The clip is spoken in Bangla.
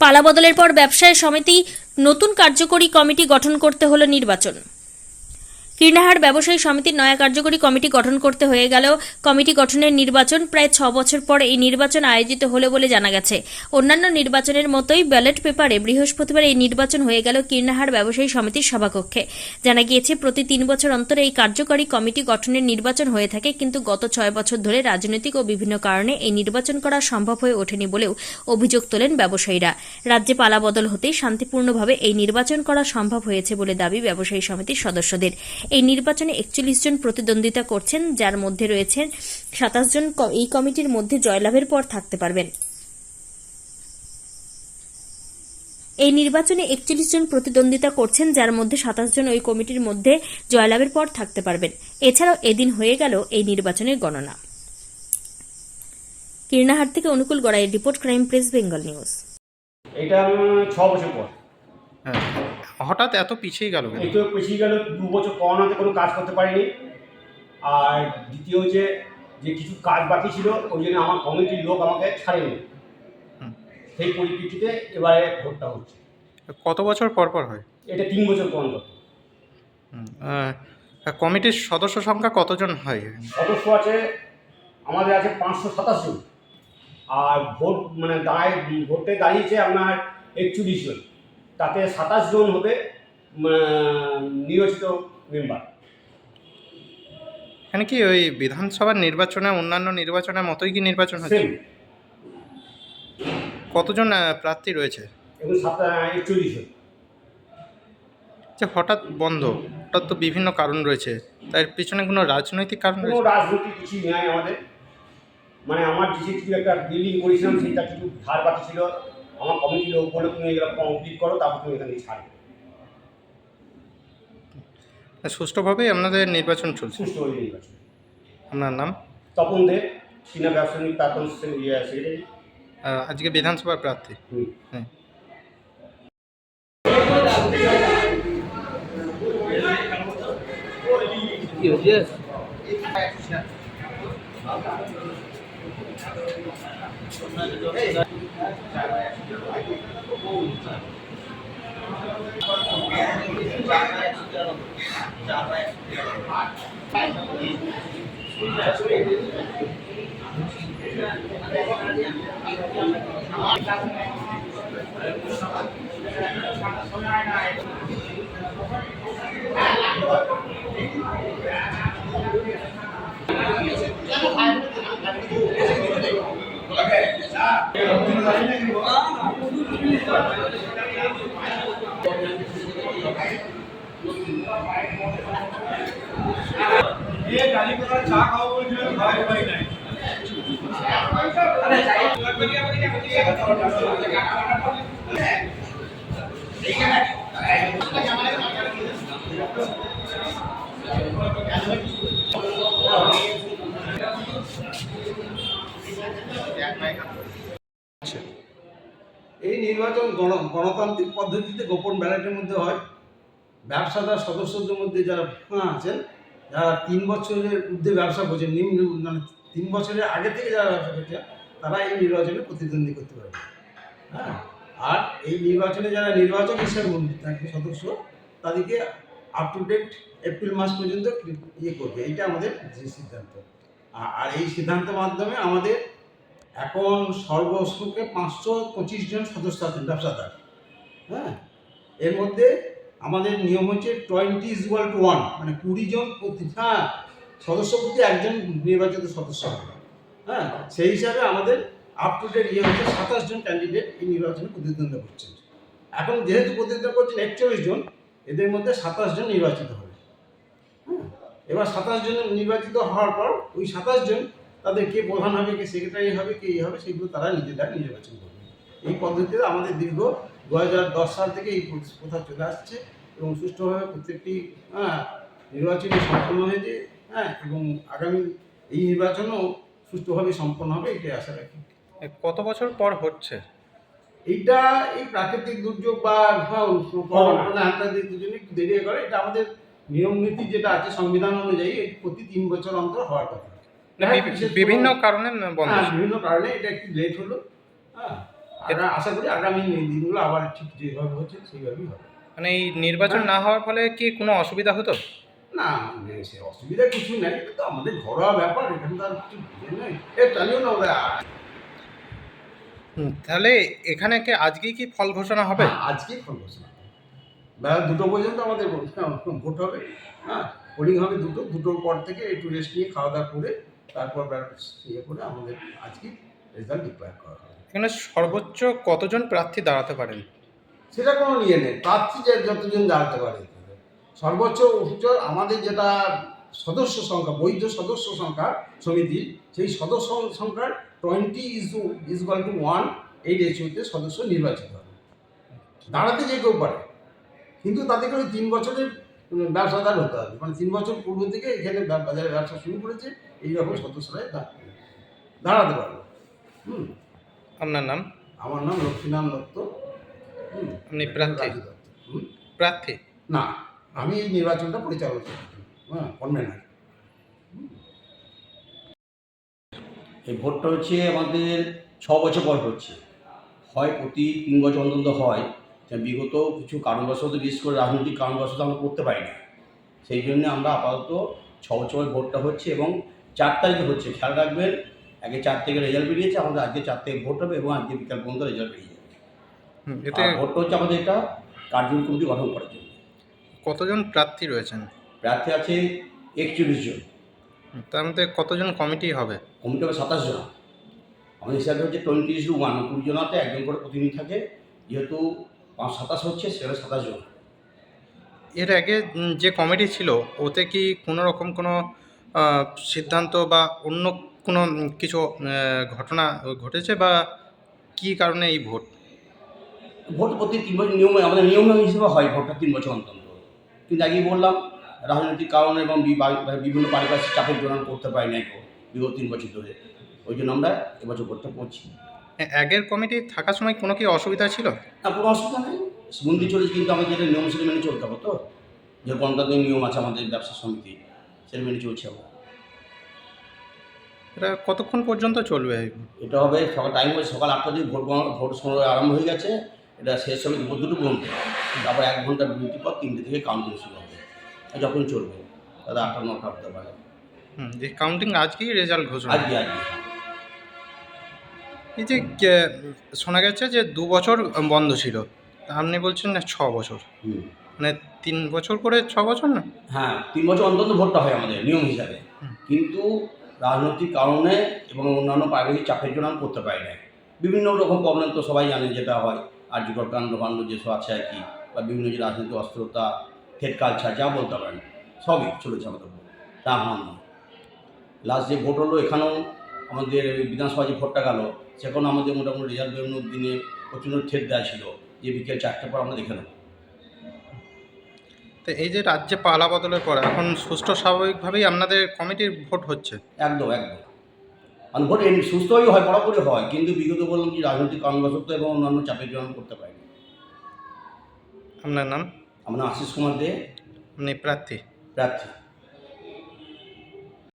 পালাবদলের পর ব্যবসায়ী সমিতি নতুন কার্যকরী কমিটি গঠন করতে হলো নির্বাচন। কীর্ণাহার ব্যবসায়ী সমিতির নয়া কার্যকরী কমিটি গঠন করতে হয়ে গেলেও কমিটি গঠনের নির্বাচন প্রায় 6 বছর পর এই নির্বাচন আয়োজিত হলো বলে জানা গেছে। অন্যান্য নির্বাচনের মতোই ব্যালট পেপারে বৃহস্পতিবার এই নির্বাচন হয়ে গেল কীর্ণাহার ব্যবসায়ী সমিতির সভাকক্ষে। জানা গিয়েছে প্রতি 3 বছর অন্তর এই কার্যকরী কমিটি গঠনের নির্বাচন হয়ে থাকে, কিন্তু গত 6 বছর ধরে রাজনৈতিক ও বিভিন্ন কারণে এই নির্বাচন করা সম্ভব হয়ে ওঠেনি বলেও অভিযোগ তোলেন ব্যবসায়ীরা। রাজ্যে পালাবদল হতেই শান্তিপূর্ণভাবে এই নির্বাচন করা সম্ভব হয়েছে বলে দাবি ব্যবসায়ী সমিতির সদস্যদের। এই নির্বাচনে 41 জন প্রতিদ্বন্দ্বিতা করছেন, যার মধ্যে রয়েছেন 27 জন এই কমিটির মধ্যে জয়লাভের পর থাকতে পারবেন। এই নির্বাচনে 41 জন প্রতিদ্বন্দ্বিতা করছেন, যার মধ্যে 27 জন ওই কমিটির মধ্যে জয়লাভের পর থাকতে পারবেন। এছাড়াও এদিন হয়ে গেল এই নির্বাচনের গণনা। কীর্ণাহার থেকে অনুকূল গড়াইয়ের report, crime press, Bengal news. এটা 6 বছর পর। হ্যাঁ, হঠাৎ এত পিছিয়ে গেল কেন? একটু পিছিয়ে গেল, 2 বছর করোনাতে কোনো কাজ করতে পারিনি। আর দ্বিতীয় যে কিছু কাজ বাকি ছিল, ওই জন্য আমার কমিটির লোক আমাকে ছাড়েনি। সেই পরিপ্রেক্ষিতে এবারে ভোটটা হচ্ছে। কত বছর পর পর হয়? এটা 3 বছর পর অন্তত। কমিটির সদস্য সংখ্যা কতজন হয়? সদস্য আছে আমাদের আছে 527 জন। আর ভোট ভোটে দাঁড়িয়েছে আপনার 41 জন। তাতে 27 জন হবে নির্বাচিত মেম্বার। এখানে কি ওই বিধানসভার নির্বাচনে অন্যান্য নির্বাচনের মতোই কি নির্বাচন হচ্ছে? কতজন প্রার্থী রয়েছে? এবং 41 জন। আচ্ছা, হঠাৎ বন্ধ, হঠাৎ তো বিভিন্ন কারণ রয়েছে, তার পিছনে কোনো রাজনৈতিক কারণ কোনো রয়েছে? রাজনৈতিক কিছু নেই আমাদের। আমার যে কিছু একটা বিল্ডিং করেছিলাম, সেটা কিছু ধার বাকি ছিল। আমার কমিটির লোক বলে, তুমি এগুলো কমপ্লিট করো, তারপর তুমি এখান থেকে ছাড়বে। সুষ্ঠুভাবেই আপনাদের নির্বাচন চলছে? সুষ্ঠু হয়ে নির্বাচন। আপনার নাম? তপন দে, চীনা ব্যবসায়িক প্রাক্তন সেক্রেটারি। আজকে বিধানসভার প্রার্থী। হ্যাঁ। কি হয়েছে? চা খাওয়া বলছিল, খাওয়াই পাই নাই। এই নির্বাচন গণতান্ত্রিক পদ্ধতিতে গোপন ব্যালটের মধ্যে হয়। ব্যবসাদার সদস্যদের মধ্যে যারা আছেন, যারা 3 বছরের ঊর্ধ্বে ব্যবসা করছেন, মানে 3 বছরের আগে থেকে যারা ব্যবসা করছেন, তারা এই নির্বাচনে প্রতিদ্বন্দ্বী করতে পারবে। হ্যাঁ, আর এই নির্বাচনে যারা নির্বাচক হিসেবে থাকবে সদস্য, তাদেরকে আপ টু ডেট এপ্রিল মাস পর্যন্ত করবে। এইটা আমাদের যে সিদ্ধান্ত। আর এই সিদ্ধান্তের মাধ্যমে আমাদের এখন সর্বসংখ্যে 525 জন সদস্য আছেন ব্যবসাদার। হ্যাঁ, এর মধ্যে আমাদের নিয়ম হচ্ছে 20:1, মানে 20 জন প্রতি সদস্য প্রতি একজন নির্বাচিত সদস্য হবে। হ্যাঁ, সেই হিসাবে আমাদের আপ টু ডেট হচ্ছে 27 জন ক্যান্ডিডেট এই নির্বাচনে প্রতিদ্বন্দ্বিতা করছেন। এখন যেহেতু প্রতিদ্বন্দ্বিতা করছেন 41 জন, এদের মধ্যে 27 জন নির্বাচিত হবে। হ্যাঁ, এবার 27 জন নির্বাচিত হওয়ার পর ওই 27 জন তাদের কে প্রধান হবে, কে সেক্রেটারি হবে, কে হবে, সেগুলো তারা নিজেরা নির্বাচন করবে। এই পদ্ধতিতে আমাদের দীর্ঘ 2010 সাল থেকে এই প্রথা চলে আসছে এবং সুষ্ঠুভাবে প্রত্যেকটি নির্বাচনই সম্পন্ন হয়েছে। হ্যাঁ, এবং আগামী এই নির্বাচনও সুষ্ঠুভাবে সম্পন্ন হবে, এটাই আশা রাখি। কত বছর পর হচ্ছে এইটা? এই প্রাকৃতিক দুর্যোগ বা জন্য একটু দেরি করে। এটা আমাদের নিয়ম নীতি যেটা আছে সংবিধান অনুযায়ী প্রতি 3 বছর অন্তর হওয়ার কথা। বিভিন্ন কারণে বন্ধ? বিভিন্ন কারণে এটা একটু লেট হলো। হ্যাঁ, আর আশা করি আগামী দিনগুলো আবার ঠিক যেভাবে হচ্ছে সেইভাবেই হবে। মানে এই নির্বাচন না হওয়ার ফলে কি কোনো অসুবিধা হতো? না সে অসুবিধা কিছু নেই, কিন্তু আমাদের ঘরোয়া ব্যাপার, এখানে তো আর কিছু নেই। চালিও না ওরা। তাহলে এখানে কি আজকেই কি ফল ঘোষণা হবে? হ্যাঁ, আজকেই ফল ঘোষণা হবে। বেলা 2টো পর্যন্ত আমাদের ভোট হবে। হ্যাঁ, পোলিং হবে 2টোর পর থেকে একটু রেস্ট নিয়ে খাওয়া দাওয়া করে তারপর ইয়ে করে আমাদের আজকে রেজাল্ট ডিক্লেয়ার করা হবে। এখানে সর্বোচ্চ কতজন প্রার্থী দাঁড়াতে পারেন? সেটা কোনো নিয়ে নেই, প্রার্থী যে যতজন দাঁড়াতে পারে। সর্বোচ্চ আমাদের যেটা সদস্য সংখ্যা, বৈধ সদস্য সংখ্যা সমিতির, সেই সদস্য সংখ্যার 20:1 এই রেশিওতে সদস্য নির্বাচিত হবে। দাঁড়াতে যে কেউ পারে, কিন্তু তাদেরকে ওই 3 বছরের ব্যবসাদার হতে হবে। মানে 3 বছর পূর্ব থেকে এখানে বাজারে ব্যবসা শুরু করেছে, এইরকম সদস্যরাই দাঁড়াতে পারবে। আপনার নাম? আমার নাম লক্ষ্মীনাম দত্ত। আপনি প্রার্থী? রাজু দত্ত। প্রার্থী না, আমি এই নির্বাচনটা পরিচালনা করি। কনভেনার। এই ভোটটা হচ্ছে আমাদের 6 বছর পর হচ্ছে, হয় প্রতি 3 বছর অন্তত হয়। বিগত কিছু কারণবশত, বিশেষ করে রাজনৈতিক কারণবশত আমরা করতে পারি না। সেই জন্য আমরা আপাতত 6 বছর ভোটটা হচ্ছে এবং 4 তারিখে হচ্ছে। খেয়াল রাখবেন, আগে 4 থেকে রেজাল্ট বেরিয়েছে, আমাদের আজকে 4 থেকে ভোট হবে এবং আজকে বিকাল পর্যন্ত রেজাল্ট বেরিয়ে যাবে। এতে আর ভোটটা হচ্ছে আমাদের এটা কার্যকরী কমিটি গঠন করার জন্য। কতজন প্রার্থী রয়েছেন? প্রার্থী আছে 41 জন। তার মধ্যে কতজন কমিটি হবে? কমিটি হবে 27 জন। আমাদের হিসাবে হচ্ছে 20:1, 20 জনাতে একজন করে প্রতিনিধি থাকে। যেহেতু 27 হচ্ছে, সেখানে 27 জন। এর আগে যে কমিটি ছিল ওতে কি কোনো রকম কোনো সিদ্ধান্ত বা অন্য কোনো কিছু ঘটনা ঘটেছে, বা কী কারণে এই ভোট? ভোট প্রতি 3 বছর নিয়মে, আমাদের নিয়ম হিসেবে হয় ভোটটা 3 বছর অন্তর। কিন্তু আগেই বললাম, রাজনৈতিক কারণে এবং বিভিন্ন পারিপার্শ্বিক চাপের জন্য করতে পারি না বিগত 3 বছর ধরে। ওই জন্য আমরা এবছর ভোটটা করছি। আগের কমিটি থাকার সময় কোনো কি অসুবিধা ছিল? না, কোনো অসুবিধা নেই, বন্দি চলেছে, কিন্তু আমাদের যেটা নিয়ম সেটা মেনে চলতে হবে। তো যে গণতান্ত্রিক নিয়ম আছে আমাদের ব্যবসা সমিতি, সেটা মেনে চলছে আমরা। এটা কতক্ষণ পর্যন্ত চলবে? এটা হবে টাইম হচ্ছে সকাল 8টা থেকে ভোট সময় আরম্ভ হয়ে গেছে। এটা শেষ হবে দুপুর 2টো পর্যন্ত। তারপর 1 ঘন্টার বিরতির পর 3টে থেকে কাউন্টিং শুরু হবে। যখন চলবে তাহলে 8টা 9টা হতে পারে। যে কাউন্টিং আজকেই রেজাল্ট ঘোষণা? আজকে। এই যে শোনা গেছে যে 2 বছর বন্ধ ছিল, তা আপনি বলছেন না 6 বছর, মানে 3 বছর করে 6 বছর না? হ্যাঁ, 3 বছর অন্তত ভোটটা হয় আমাদের নিয়ম হিসাবে। কিন্তু রাজনৈতিক কারণে এবং অন্যান্য পারিবারিক চাপের জন্য আমি করতে পারি না। বিভিন্ন রকম প্রবলেম তো সবাই জানে, যেটা হয় আর্যিকর কাণ্ড যেসব আছে আর কি, বা বিভিন্ন যে রাজনৈতিক অস্থিরতা, থ্রেড কালচার, যা বলতে পারেন, সবই চলেছে আমাদের ভোট। তা আমার না, লাস্ট যে ভোট হলো এখানেও আমাদের বিধানসভা যে ভোটটা গেল, সেখানেও আমাদের মোটামুটি রেজাল্ট বেরোনোর দিনে প্রচণ্ড থ্রেড দেওয়া ছিল যে বিকেল 4টের পর আমরা দেখে নেব। তো এই যে রাজ্যে পালা বদলের পর এখন সুষ্ঠু স্বাভাবিকভাবেই আপনাদের কমিটির ভোট হচ্ছে? একদম। মানে ভোট সুস্থই হয়, বরাবরই হয়, কিন্তু বিগত বললাম যে রাজনৈতিক কারণবশত এবং অন্যান্য চাপের জন্য করতে পারিনি। আপনার নাম? আমার নাম আশিস কুমার দে, আপনি প্রার্থী? প্রার্থী।